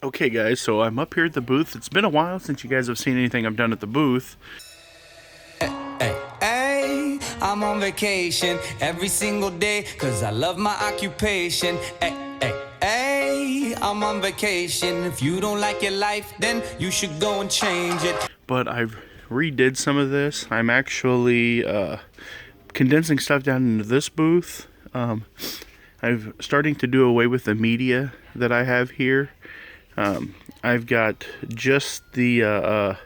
Okay guys, so I'm up here at the booth. It's been a while since you guys have seen anything I've done at the booth. Hey, I'm on vacation every single day cause I love my occupation. Hey, I'm on vacation. If you don't like your life, then you should go and change it. But I've redid some of this. I'm actually condensing stuff down into this booth. I'm starting to do away with the media that I have here. I've got just the I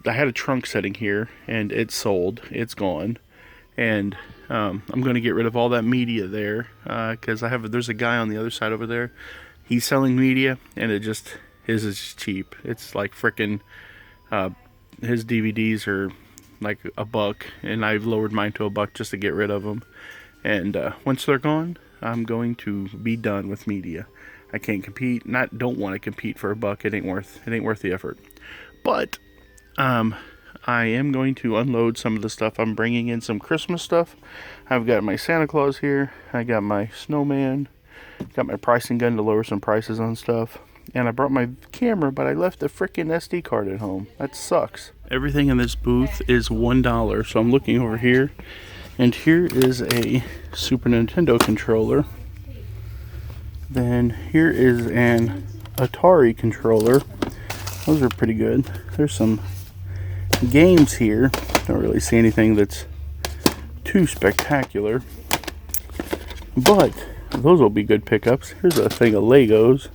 had a trunk setting here and it's sold, it's gone, and I'm going to get rid of all that media there because there's a guy on the other side over there. He's selling media and his is cheap. It's like frickin' his DVDs are like $1 and I've lowered mine to $1 just to get rid of them. And once they're gone, I'm going to be done with media. I can't compete. Don't want to compete for $1. It ain't worth the effort. But I am going to unload some of the stuff. I'm bringing in some Christmas stuff. I've got my Santa Claus here. I got my snowman. Got my pricing gun to lower some prices on stuff. And I brought my camera, but I left the frickin' SD card at home. That sucks. Everything in this booth is $1. So I'm looking over here. And here is a Super Nintendo controller. Then here is an Atari controller. Those are pretty good. There's some games here. Don't really see anything that's too spectacular. But those will be good pickups. Here's a thing of Legos.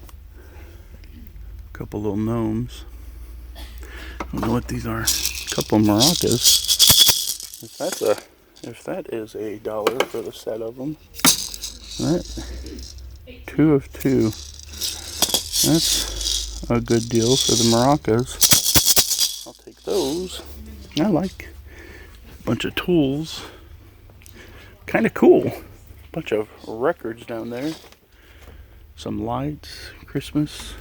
A couple little gnomes. I don't know what these are. A couple of maracas. If that is $1 for the set of them. That 2 of 2. That's a good deal for the maracas. I'll take those. I like a bunch of tools. Kind of cool. Bunch of records down there. Some lights. Christmas.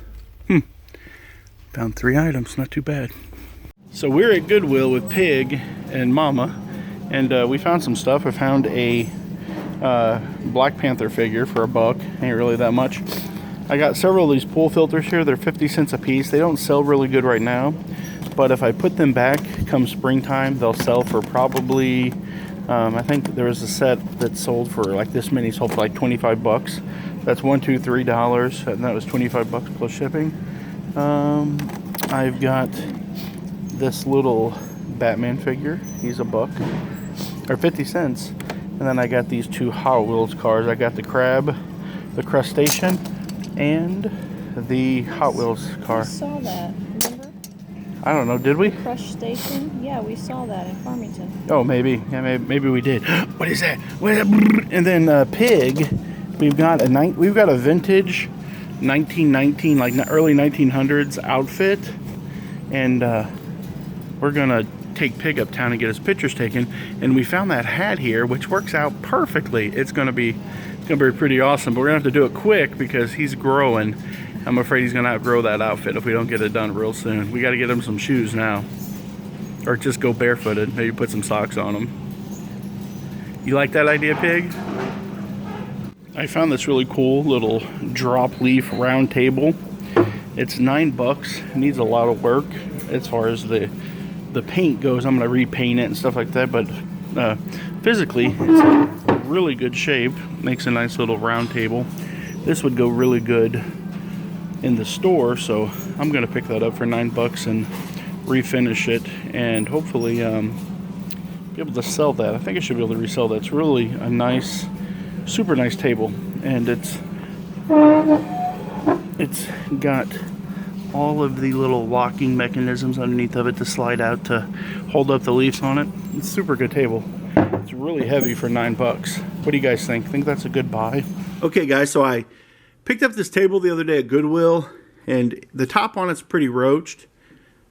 Found 3 items. Not too bad. So we're at Goodwill with Pig and Mama. And we found some stuff. I found a Black Panther figure for $1. Ain't really that much. I got several of these pool filters here. They're 50 cents a piece. They don't sell really good right now, but if I put them back come springtime, they'll sell for probably I think there was a set that sold for like this many, sold for like $25. That's $1, $2, $3, and that was $25 plus shipping. I've got this little Batman figure. He's $1 or 50 cents. And then I got these 2 Hot Wheels cars. I got the crab, the crustacean, and the Hot Wheels car. We saw that, remember? I don't know, did we? The Crush Station? Yeah, we saw that in Farmington. Oh, maybe. Yeah, maybe we did. What is that? What is that? And then Pig, we've got a vintage 1919, like early 1900s outfit, and we're gonna take Pig uptown and get his pictures taken. And we found that hat here, which works out perfectly. It's gonna be pretty awesome, but we're gonna have to do it quick because he's growing. I'm afraid he's gonna outgrow that outfit if we don't get it done real soon. We gotta get him some shoes now, or just go barefooted. Maybe put some socks on him. You like that idea, Pig? I found this really cool little drop leaf round table. It's $9. It needs a lot of work as far as the paint goes. I'm gonna repaint it and stuff like that, but physically it's in really good shape. Makes a nice little round table. This would go really good in the store, so I'm gonna pick that up for $9 and refinish it, and hopefully be able to sell that. I think I should be able to resell that. It's really a nice, super nice table, and it's got all of the little locking mechanisms underneath of it to slide out to hold up the leaves on it. It's a super good table. It's really heavy for $9. What do you guys think? Think that's a good buy? Okay guys, so I picked up this table the other day at Goodwill, and the top on it's pretty roached.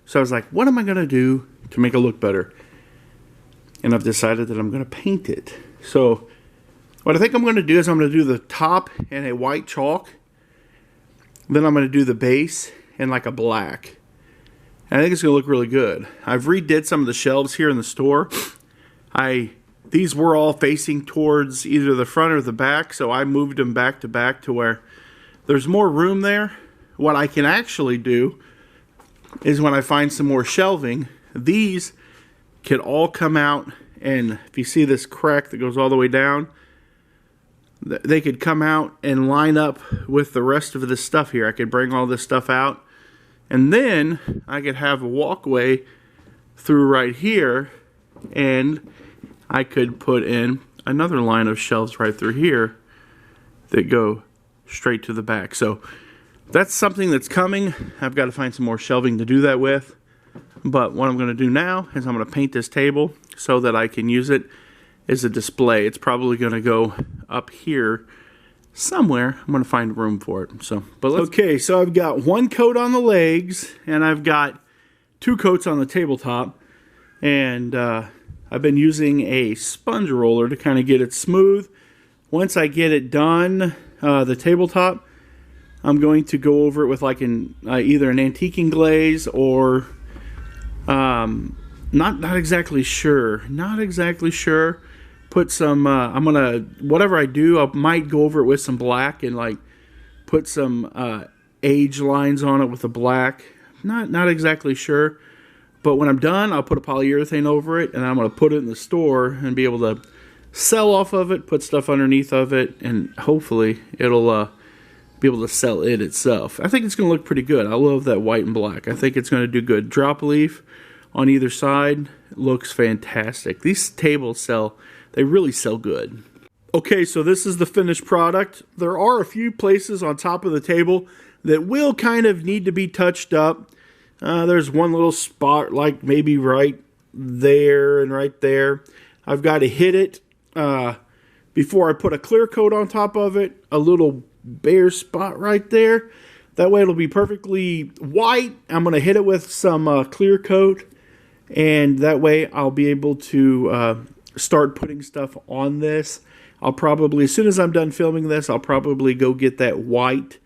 So I was like, what am I gonna do to make it look better? And I've decided that I'm gonna paint it. So what I think I'm gonna do is I'm gonna do the top in a white chalk. Then I'm gonna do the base in like a black. And I think it's gonna look really good. I've redid some of the shelves here in the store. These were all facing towards either the front or the back, so I moved them back to where there's more room there, what I can actually do is when I find some more shelving, these could all come out, and if you see this crack that goes all the way down, they could come out and line up with the rest of this stuff here. I could bring all this stuff out, and then I could have a walkway through right here, and I could put in another line of shelves right through here that go straight to the back. So that's something that's coming. I've got to find some more shelving to do that with. But what I'm going to do now is I'm going to paint this table so that I can use it as a display. It's probably going to go up here somewhere. I'm going to find room for it. Okay, so I've got one coat on the legs, and I've got 2 coats on the tabletop. And I've been using a sponge roller to kind of get it smooth. Once I get it done, the tabletop, I'm going to go over it with like either an antiquing glaze or not exactly sure. Put some whatever I do, I might go over it with some black and like put some age lines on it with the black. Not exactly sure. But when I'm done, I'll put a polyurethane over it, and I'm going to put it in the store and be able to sell off of it, put stuff underneath of it, and hopefully it'll be able to sell it itself. I think it's going to look pretty good. I love that white and black. I think it's going to do good. Drop leaf on either side looks fantastic. These tables they really sell good. Okay, so this is the finished product. There are a few places on top of the table that will kind of need to be touched up. There's one little spot, like maybe right there and right there. I've got to hit it before I put a clear coat on top of it. A little bare spot right there. That way it'll be perfectly white. I'm going to hit it with some clear coat, and that way I'll be able to start putting stuff on this. I'll probably, as soon as I'm done filming this, I'll probably go get that white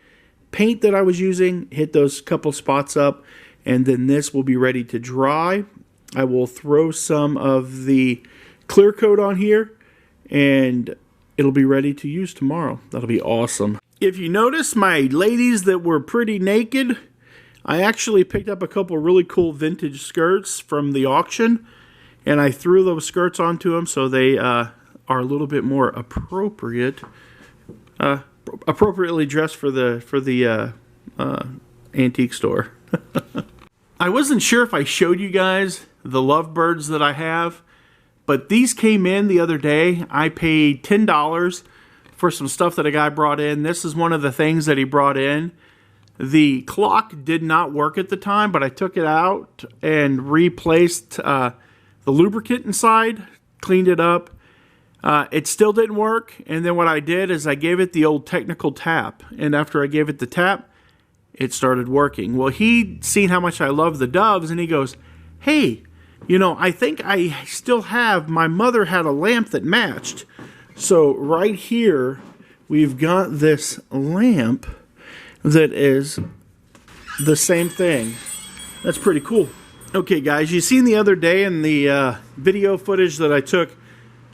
paint that I was using, hit those couple spots up, and then this will be ready to dry. I will throw some of the clear coat on here, and it'll be ready to use tomorrow. That'll be awesome. If you notice, my ladies that were pretty naked, I actually picked up a couple really cool vintage skirts from the auction, and I threw those skirts onto them so they are a little bit more appropriately dressed for the antique store. I wasn't sure if I showed you guys the lovebirds that I have, but these came in the other day. I paid $10 for some stuff that a guy brought in. This is one of the things that he brought in. The clock did not work at the time, but I took it out and replaced the lubricant inside, cleaned it up. It still didn't work, and then what I did is I gave it the old technical tap, and after I gave it the tap, it started working. Well, he'd seen how much I love the doves, and he goes, hey, you know, I think I still have, my mother had a lamp that matched. So right here, we've got this lamp that is the same thing. That's pretty cool. Okay, guys, you seen the other day in the video footage that I took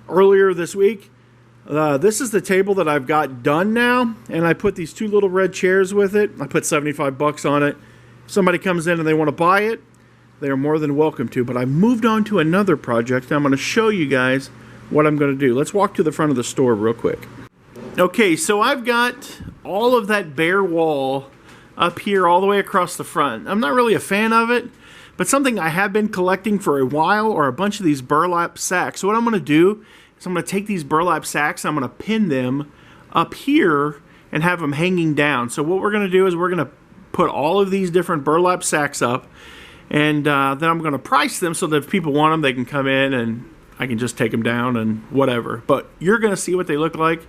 earlier this week, this is the table that I've got done now, and I put these 2 little red chairs with it. I put $75 on it. If somebody comes in and they want to buy it, they are more than welcome to. But I moved on to another project, and I'm going to show you guys what I'm going to do. Let's walk to the front of the store real quick. Okay, so I've got all of that bare wall up here all the way across the front. I'm not really a fan of it, but something I have been collecting for a while are a bunch of these burlap sacks. So what I'm going to do is I'm going to take these burlap sacks, I'm going to pin them up here and have them hanging down. So what we're going to do is we're going to put all of these different burlap sacks up, and then I'm going to price them so that if people want them, they can come in and I can just take them down and whatever. But you're going to see what they look like.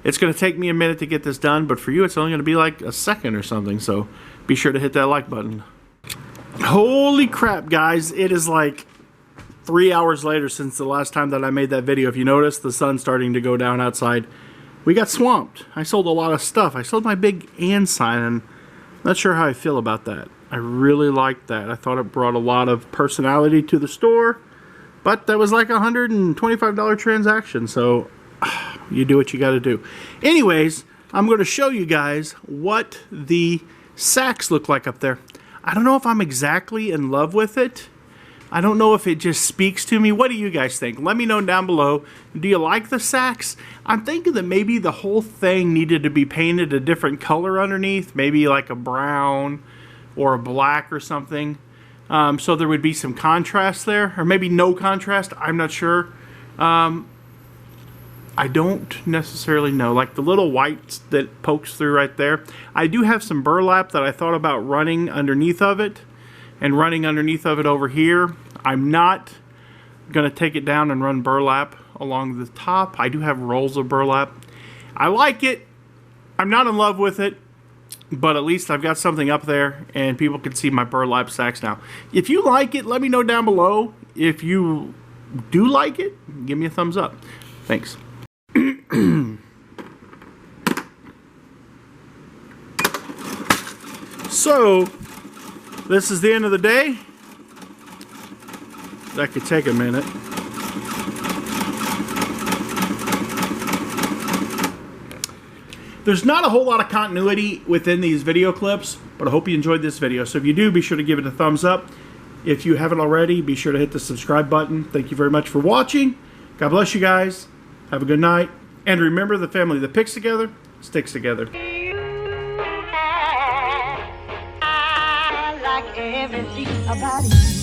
It's going to take me a minute to get this done, but for you it's only going to be like a second or something, so be sure to hit that like button. Holy crap, guys, it is like 3 hours later since the last time that I made that video. If you notice, the sun's starting to go down outside. We got swamped. I sold a lot of stuff. I sold my big and sign, and I'm not sure how I feel about that. I really liked that. I thought it brought a lot of personality to the store, but that was like a $125 transaction, so you do what you got to do. Anyways, I'm going to show you guys what the sacks look like up there. I don't know if I'm exactly in love with it. I don't know if it just speaks to me. What do you guys think? Let me know down below. Do you like the sacks? I'm thinking that maybe the whole thing needed to be painted a different color underneath. Maybe like a brown or a black or something. So there would be some contrast there. Or maybe no contrast. I'm not sure. I don't necessarily know. Like the little white that pokes through right there. I do have some burlap that I thought about running underneath of it. And running underneath of it over here. I'm not going to take it down and run burlap along the top. I do have rolls of burlap. I like it. I'm not in love with it. But at least I've got something up there. And people can see my burlap sacks now. If you like it, let me know down below. If you do like it, give me a thumbs up. Thanks. So, this is the end of the day. That could take a minute. There's not a whole lot of continuity within these video clips, but I hope you enjoyed this video. So if you do, be sure to give it a thumbs up. If you haven't already, be sure to hit the subscribe button. Thank you very much for watching. God bless you guys. Have a good night. And remember, the family that picks together sticks together. I like everything about you.